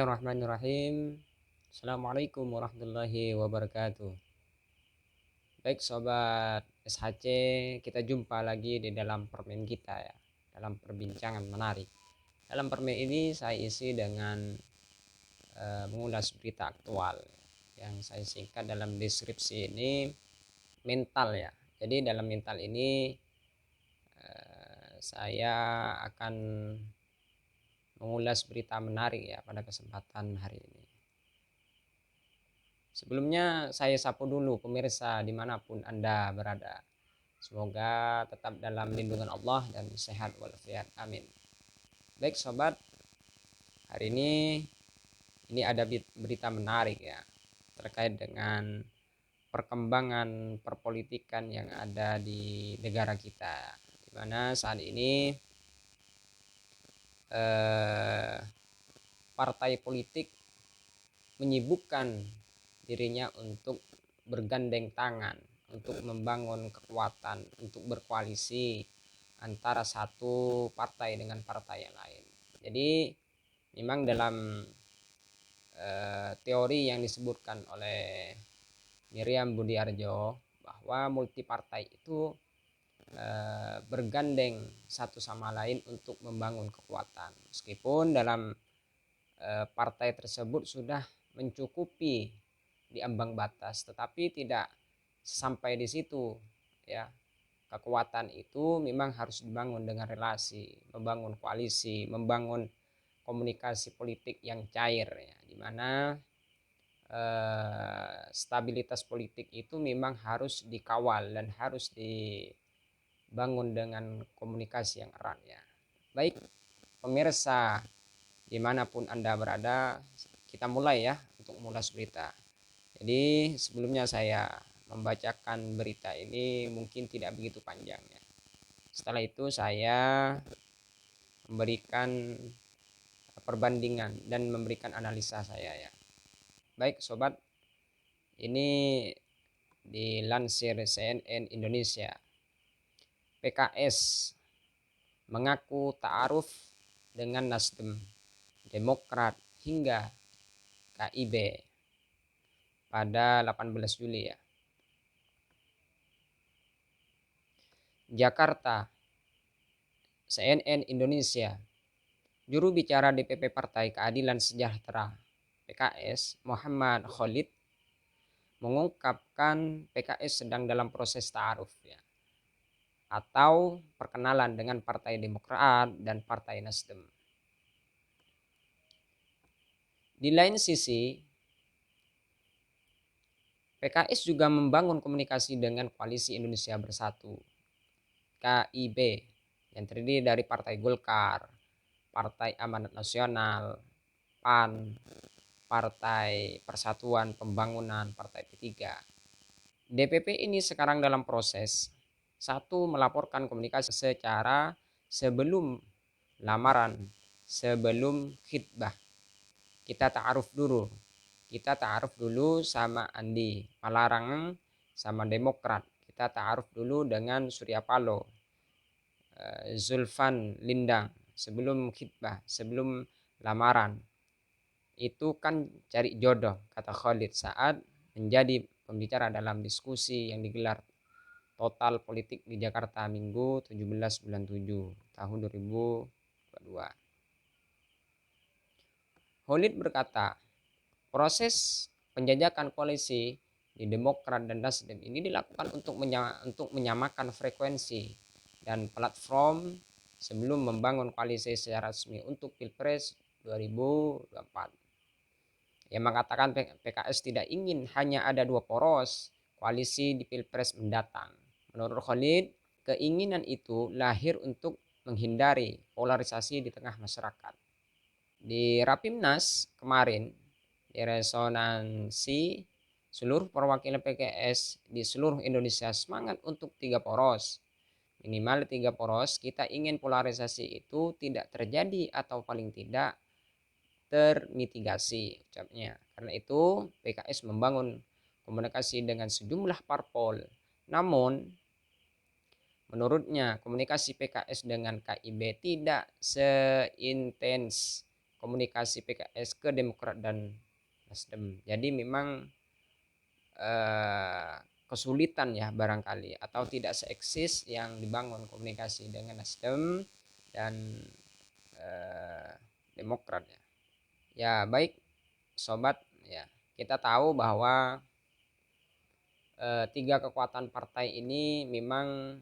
Bismillahirrahmanirrahim. Assalamualaikum warahmatullahi wabarakatuh. Baik sobat SHC, kita jumpa lagi di dalam permen kita ya, dalam perbincangan menarik. Dalam permen ini saya isi dengan mengulas berita aktual yang saya singkat dalam deskripsi ini mental ya. Jadi dalam mental ini saya akan mengulas berita menarik ya pada kesempatan hari ini. Sebelumnya saya sapu dulu pemirsa dimanapun Anda berada. Semoga tetap dalam lindungan Allah dan sehat walafiat. Amin. Baik sobat, hari ini ada berita menarik ya terkait dengan perkembangan perpolitikan yang ada di negara kita. Di mana saat ini partai politik menyibukkan dirinya untuk bergandeng tangan, untuk membangun kekuatan, untuk berkoalisi antara satu partai dengan partai yang lain. Jadi memang dalam teori yang disebutkan oleh Miriam Budiarjo bahwa multipartai itu bergandeng satu sama lain untuk membangun kekuatan. Meskipun dalam partai tersebut sudah mencukupi di ambang batas, tetapi tidak sampai di situ ya. Kekuatan itu memang harus dibangun dengan relasi, membangun koalisi, membangun komunikasi politik yang cair ya, dimana stabilitas politik itu memang harus dikawal dan harus dibangun dengan komunikasi yang erat ya. Baik pemirsa dimanapun Anda berada, kita mulai ya untuk mengulas berita. Jadi sebelumnya saya membacakan berita ini mungkin tidak begitu panjang ya. Setelah itu saya memberikan perbandingan dan memberikan analisa saya ya. Baik sobat, ini dilansir CNN Indonesia. PKS mengaku ta'aruf dengan Nasdem, Demokrat hingga KIB pada 18 Juli ya. Jakarta, CNN Indonesia. Juru bicara DPP Partai Keadilan Sejahtera PKS Muhammad Khalid mengungkapkan PKS sedang dalam proses ta'aruf ya, atau perkenalan dengan Partai Demokrat dan Partai Nasdem. Di lain sisi, PKS juga membangun komunikasi dengan Koalisi Indonesia Bersatu KIB yang terdiri dari Partai Golkar, Partai Amanat Nasional, PAN, Partai Persatuan Pembangunan, Partai P3. DPP ini sekarang dalam proses satu melaporkan komunikasi secara sebelum lamaran, sebelum khitbah. Kita ta'aruf dulu sama Andi Malarang sama Demokrat. Kita ta'aruf dulu dengan Surya Paloh, Zulfan Lindang sebelum khitbah, sebelum lamaran. Itu kan cari jodoh, kata Khalid saat menjadi pembicara dalam diskusi yang digelar Total Politik di Jakarta Minggu 17 bulan 7 tahun 2022. Khalid berkata, proses penjajakan koalisi di Demokrat dan Nasdem ini dilakukan untuk menyamakan frekuensi dan platform sebelum membangun koalisi secara resmi untuk Pilpres 2024. Ia mengatakan PKS tidak ingin hanya ada dua poros koalisi di Pilpres mendatang. Menurut Khalid, keinginan itu lahir untuk menghindari polarisasi di tengah masyarakat. Di Rapimnas kemarin, di resonansi, seluruh perwakilan PKS di seluruh Indonesia semangat untuk 3 poros. Minimal 3 poros, kita ingin polarisasi itu tidak terjadi atau paling tidak termitigasi ucapnya. Karena itu PKS membangun komunikasi dengan sejumlah parpol. Namun menurutnya komunikasi PKS dengan KIB tidak seintens komunikasi PKS ke Demokrat dan Nasdem. Jadi memang kesulitan ya barangkali, atau tidak seeksis yang dibangun komunikasi dengan Nasdem dan Demokrat ya. Ya baik sobat ya, kita tahu bahwa tiga kekuatan partai ini memang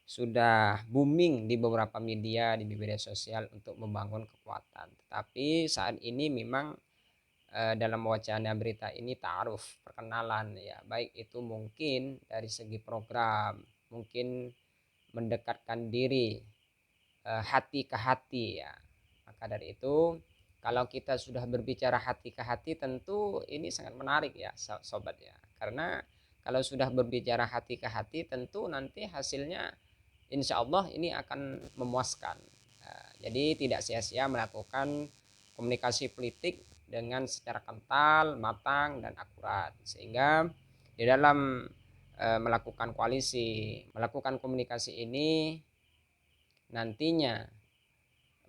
sudah booming di beberapa media, di media sosial untuk membangun kekuatan. Tetapi saat ini memang dalam wacana berita ini ta'aruf, perkenalan ya, baik itu mungkin dari segi program, mungkin mendekatkan diri hati ke hati ya. Maka dari itu kalau kita sudah berbicara hati ke hati, tentu ini sangat menarik ya sobat ya, karena kalau sudah berbicara hati ke hati tentu nanti hasilnya insya Allah ini akan memuaskan. Jadi tidak sia-sia melakukan komunikasi politik dengan secara kental, matang, dan akurat, sehingga di dalam melakukan koalisi, melakukan komunikasi ini nantinya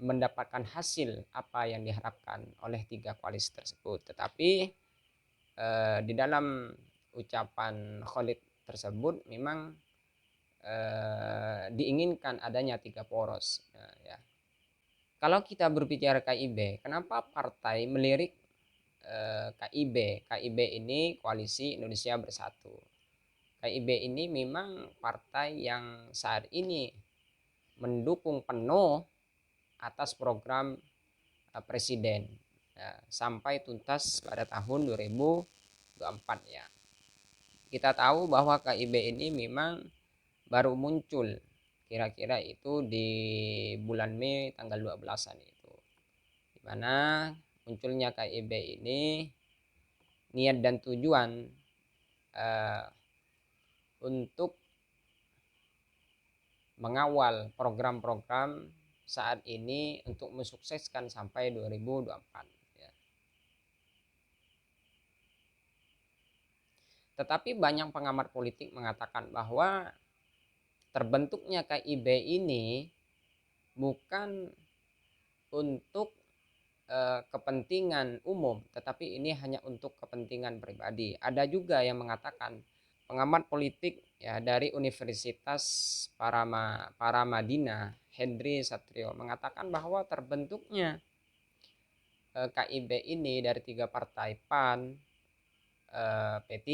mendapatkan hasil apa yang diharapkan oleh tiga koalisi tersebut. Tetapi di dalam ucapan Khalid tersebut memang diinginkan adanya tiga poros ya. Kalau kita berbicara KIB, kenapa partai melirik KIB? KIB ini Koalisi Indonesia Bersatu. KIB ini memang partai yang saat ini mendukung penuh atas program presiden ya, sampai tuntas pada tahun 2024 ya. Kita tahu bahwa KIB ini memang baru muncul kira-kira itu di bulan Mei tanggal 12-an itu, dimana munculnya KIB ini niat dan tujuan untuk mengawal program-program saat ini untuk mensukseskan sampai 2024 ya. Tetapi banyak pengamat politik mengatakan bahwa terbentuknya KIB ini bukan untuk kepentingan umum, tetapi ini hanya untuk kepentingan pribadi. Ada juga yang mengatakan, pengamat politik ya dari Universitas Paramadina, Henry Satrio, mengatakan bahwa terbentuknya KIB ini dari tiga partai PAN, P3,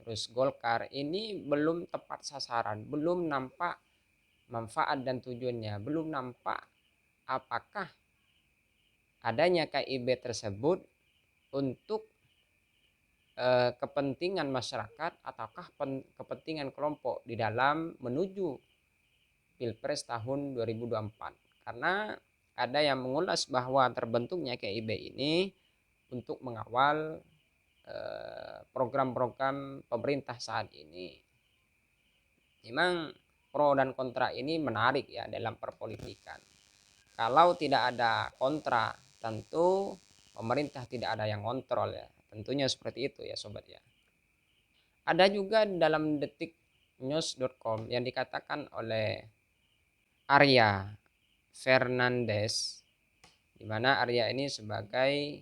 terus Golkar, ini belum tepat sasaran, belum nampak manfaat dan tujuannya, belum nampak apakah adanya KIB tersebut untuk kepentingan masyarakat ataukah kepentingan kelompok di dalam menuju Pilpres tahun 2024. Karena ada yang mengulas bahwa terbentuknya KIB ini untuk mengawal program-program pemerintah saat ini. Memang pro dan kontra ini menarik ya dalam perpolitikan. Kalau tidak ada kontra, tentu pemerintah tidak ada yang kontrol ya. Tentunya seperti itu ya sobat ya. Ada juga dalam detiknews.com yang dikatakan oleh Arya Fernandes, di mana Arya ini sebagai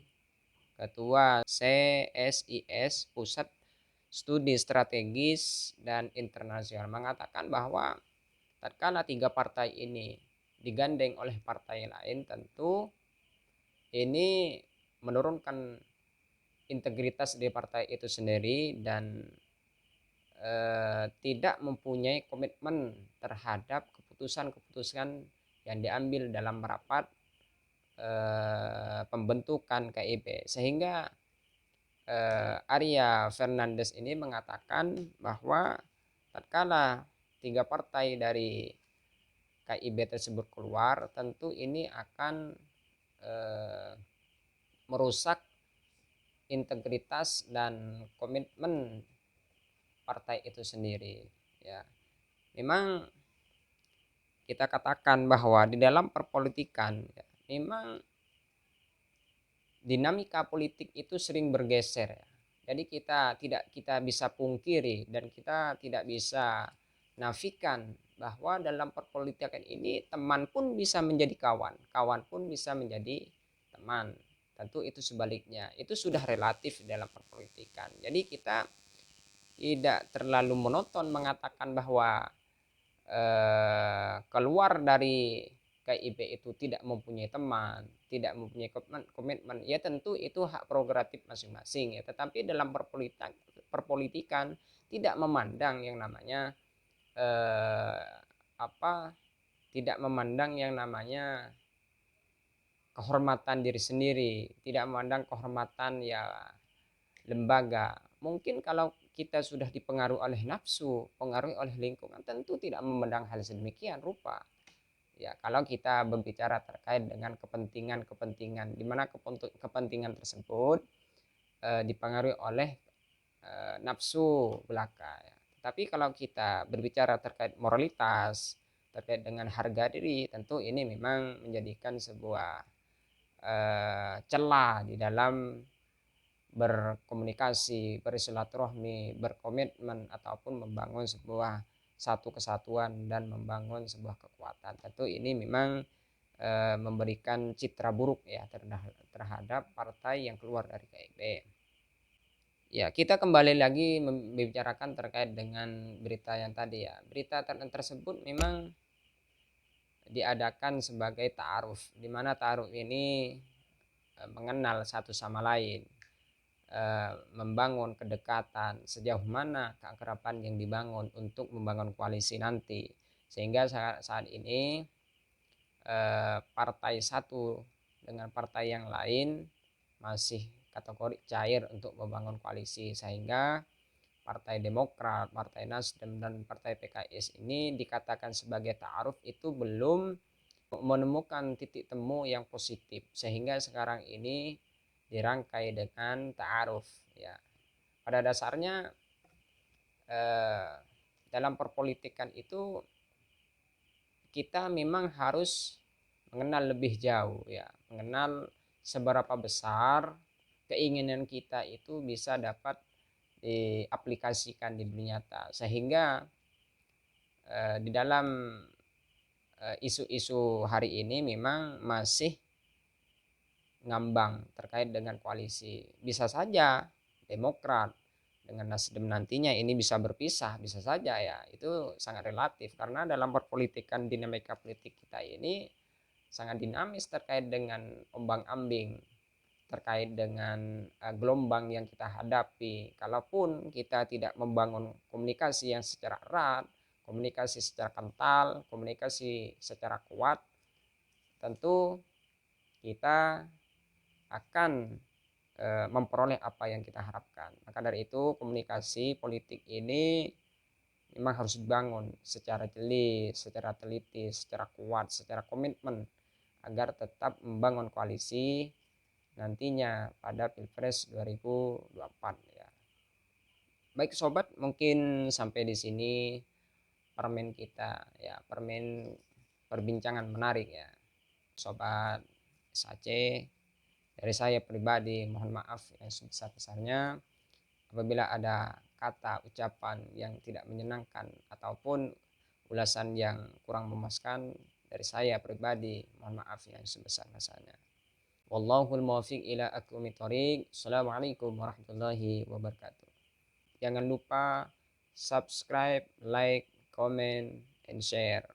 ketua CSIS, Pusat Studi Strategis dan Internasional, mengatakan bahwa tatkala tiga partai ini digandeng oleh partai lain, tentu ini menurunkan integritas di partai itu sendiri dan tidak mempunyai komitmen terhadap keputusan-keputusan yang diambil dalam rapat pembentukan KIB. Sehingga Arya Fernandes ini mengatakan bahwa tatkala tiga partai dari KIB tersebut keluar, tentu ini akan merusak integritas dan komitmen partai itu sendiri ya. Memang kita katakan bahwa di dalam perpolitikan ya, memang dinamika politik itu sering bergeser ya. Jadi kita bisa pungkiri dan kita tidak bisa nafikan bahwa dalam perpolitikan ini teman pun bisa menjadi kawan, kawan pun bisa menjadi teman. Tentu itu sebaliknya, itu sudah relatif dalam perpolitikan. Jadi kita tidak terlalu monoton mengatakan bahwa keluar dari KIP itu tidak mempunyai teman, tidak mempunyai komitmen. Ya tentu itu hak prerogatif masing-masing ya. Tetapi dalam perpolitikan tidak memandang yang namanya tidak memandang yang namanya kehormatan diri sendiri, tidak memandang kehormatan ya lembaga. Mungkin kalau kita sudah dipengaruhi oleh nafsu, pengaruhi oleh lingkungan, tentu tidak memandang hal sedemikian rupa. Ya, kalau kita berbicara terkait dengan kepentingan-kepentingan, di mana kepentingan tersebut dipengaruhi oleh nafsu belaka. Ya. Tapi kalau kita berbicara terkait moralitas, terkait dengan harga diri, tentu ini memang menjadikan sebuah celah di dalam berkomunikasi, bersilaturahmi, berkomitmen ataupun membangun sebuah satu kesatuan dan membangun sebuah kekuatan. Tentu ini memang memberikan citra buruk ya terhadap partai yang keluar dari KIP. Ya, kita kembali lagi membicarakan terkait dengan berita yang tadi ya. Berita tersebut memang diadakan sebagai ta'aruf, di mana ta'aruf ini mengenal satu sama lain, membangun kedekatan, sejauh mana keakraban yang dibangun untuk membangun koalisi nanti, sehingga saat ini partai satu dengan partai yang lain masih kategori cair untuk membangun koalisi, sehingga Partai Demokrat, Partai Nasdem, dan Partai PKS ini dikatakan sebagai ta'aruf itu belum menemukan titik temu yang positif, sehingga sekarang ini dirangkai dengan ta'aruf ya. Pada dasarnya dalam perpolitikan itu kita memang harus mengenal lebih jauh ya, mengenal seberapa besar keinginan kita itu bisa dapat diaplikasikan di dunia nyata, sehingga di dalam isu-isu hari ini memang masih ngambang terkait dengan koalisi. Bisa saja Demokrat dengan Nasdem nantinya ini bisa berpisah, bisa saja ya, itu sangat relatif karena dalam perpolitikan dinamika politik kita ini sangat dinamis terkait dengan ombang-ambing, terkait dengan gelombang yang kita hadapi. Kalaupun kita tidak membangun komunikasi yang secara erat, komunikasi secara kental, komunikasi secara kuat, tentu kita akan memperoleh apa yang kita harapkan. Maka dari itu komunikasi politik ini memang harus dibangun secara jeli, secara teliti, secara kuat, secara komitmen agar tetap membangun koalisi nantinya pada Pilpres 2024 ya. Baik sobat, mungkin sampai di sini permen kita ya, permen perbincangan menarik ya. Sobat SAC, dari saya pribadi mohon maaf yang sebesar-besarnya apabila ada kata ucapan yang tidak menyenangkan ataupun ulasan yang kurang memuaskan. Dari saya pribadi mohon maaf yang sebesar-besarnya. Wallahul muwaffiq ila aqwamit thoriq. Assalamualaikum warahmatullahi wabarakatuh. Jangan lupa subscribe, like, comment, and share.